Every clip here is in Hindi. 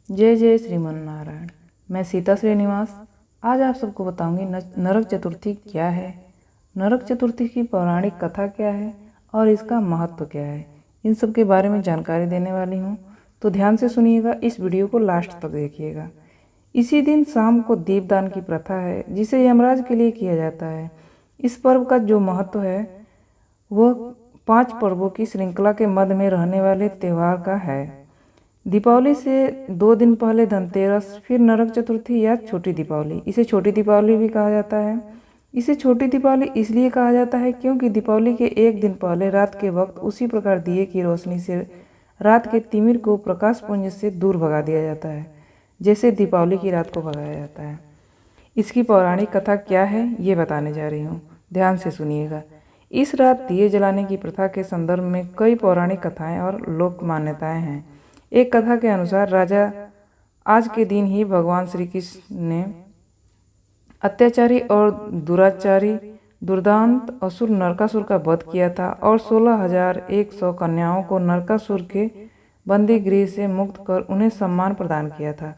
जय जय श्रीमन नारायण। मैं सीता श्रीनिवास आज आप सबको बताऊंगी नरक चतुर्थी क्या है, नरक चतुर्थी की पौराणिक कथा क्या है और इसका महत्व क्या है। इन सब के बारे में जानकारी देने वाली हूँ, तो ध्यान से सुनिएगा, इस वीडियो को लास्ट तक देखिएगा। इसी दिन शाम को दीपदान की प्रथा है, जिसे यमराज के लिए किया जाता है। इस पर्व का जो महत्व है वह 5 पर्वों की श्रृंखला के मध्य में रहने वाले त्यौहार का है। दीपावली से 2 दिन पहले धनतेरस, फिर नरक चतुर्थी या छोटी दीपावली। इसे छोटी दीपावली भी कहा जाता है। इसे छोटी दीपावली इसलिए कहा जाता है क्योंकि दीपावली के 1 दिन पहले रात के वक्त उसी प्रकार दिए की रोशनी से रात के तिमिर को प्रकाश पुंज से दूर भगा दिया जाता है, जैसे दीपावली की रात को भगाया जाता है। इसकी पौराणिक कथा क्या है ये बताने जा रही हूँ, ध्यान से सुनिएगा। इस रात दिए जलाने की प्रथा के संदर्भ में कई पौराणिक कथाएं और लोक मान्यताएं हैं। एक कथा के अनुसार राजा आज के दिन ही भगवान श्री कृष्ण ने अत्याचारी और दुराचारी दुर्दांत असुर नरकासुर का वध किया था और 16,100 कन्याओं को नरकासुर के बंदी गृह से मुक्त कर उन्हें सम्मान प्रदान किया था।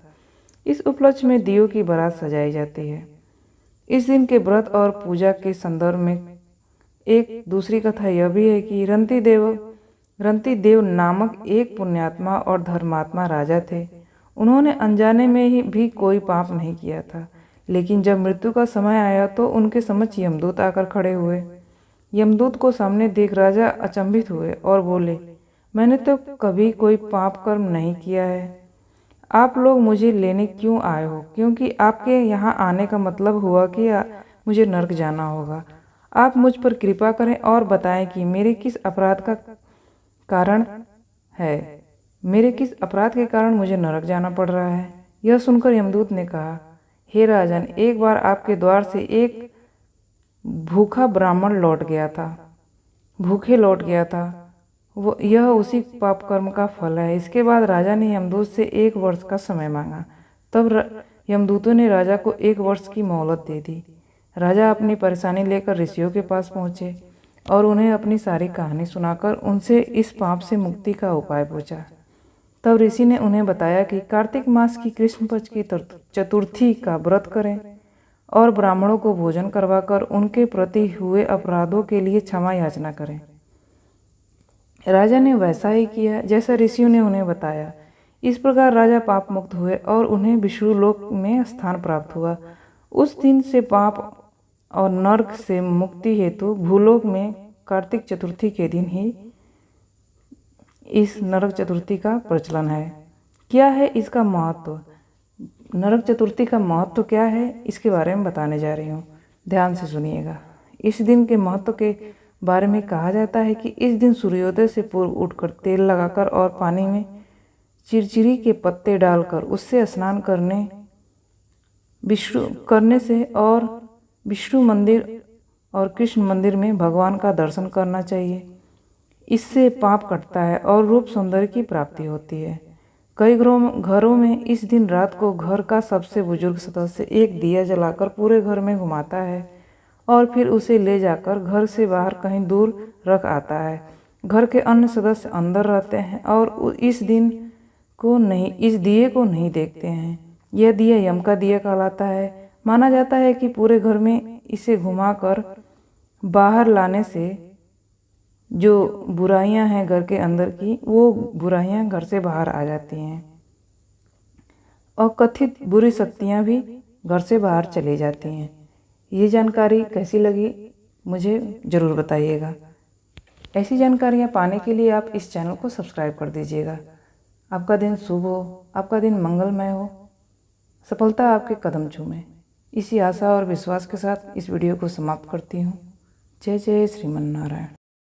इस उपलक्ष्य में दियों की बारात सजाई जाती है। इस दिन के व्रत और पूजा के संदर्भ में एक दूसरी कथा यह भी है कि रंती देव नामक एक पुण्यात्मा और धर्मात्मा राजा थे। उन्होंने अनजाने में ही भी कोई पाप नहीं किया था, लेकिन जब मृत्यु का समय आया तो उनके समक्ष यमदूत आकर खड़े हुए। यमदूत को सामने देख राजा अचंभित हुए और बोले, मैंने तो कभी कोई पाप कर्म नहीं किया है। आप लोग मुझे लेने क्यों आए हो? क्योंकि आपके यहाँ आने का मतलब हुआ कि मुझे नरक जाना होगा। आप मुझ पर कृपा करें और बताएं कि मेरे किस अपराध के कारण मुझे नरक जाना पड़ रहा है। यह सुनकर यमदूत ने कहा, हे राजन, एक बार आपके द्वार से एक भूखा ब्राह्मण भूखे लौट गया था। यह उसी पाप कर्म का फल है। इसके बाद राजा ने यमदूत से 1 वर्ष का समय मांगा। तब यमदूतों ने राजा को 1 वर्ष की मोहलत दे दी। राजा अपनी परेशानी लेकर ऋषियों के पास पहुँचे और उन्हें अपनी सारी कहानी सुनाकर उनसे इस पाप से मुक्ति का उपाय पूछा। तब ऋषि ने उन्हें बताया कि कार्तिक मास की कृष्ण पक्ष की चतुर्थी का व्रत करें और ब्राह्मणों को भोजन करवाकर उनके प्रति हुए अपराधों के लिए क्षमा याचना करें। राजा ने वैसा ही किया जैसा ऋषियों ने उन्हें बताया। इस प्रकार राजा पाप मुक्त हुए और उन्हें विष्णु लोक में स्थान प्राप्त हुआ। उस दिन से पाप और नरक से मुक्ति हेतु भूलोक में कार्तिक चतुर्थी के दिन ही इस नरक चतुर्थी का प्रचलन है। क्या है इसका महत्व? नरक चतुर्थी का महत्व क्या है, इसके बारे में बताने जा रही हूँ, ध्यान से सुनिएगा। इस दिन के महत्व के बारे में कहा जाता है कि इस दिन सूर्योदय से पूर्व उठकर तेल लगाकर और पानी में चिरचिरी के पत्ते डालकर उससे स्नान करने से और विष्णु मंदिर और कृष्ण मंदिर में भगवान का दर्शन करना चाहिए। इससे पाप कटता है और रूप सौंदर्य की प्राप्ति होती है। कई घरों में इस दिन रात को घर का सबसे बुजुर्ग सदस्य एक दिया जलाकर पूरे घर में घुमाता है और फिर उसे ले जाकर घर से बाहर कहीं दूर रख आता है। घर के अन्य सदस्य अंदर रहते हैं और इस दिए को नहीं देखते हैं। यह दिया यम का दिया कहलाता है। माना जाता है कि पूरे घर में इसे घुमाकर बाहर लाने से जो बुराइयां हैं घर के अंदर की, वो बुराइयां घर से बाहर आ जाती हैं और कथित बुरी शक्तियां भी घर से बाहर चली जाती हैं। ये जानकारी कैसी लगी मुझे ज़रूर बताइएगा। ऐसी जानकारियाँ पाने के लिए आप इस चैनल को सब्सक्राइब कर दीजिएगा। आपका दिन शुभ हो, आपका दिन मंगलमय हो, सफलता आपके कदम चूमे। इसी आशा और विश्वास के साथ इस वीडियो को समाप्त करती हूँ। जय जय श्रीमन नारायण।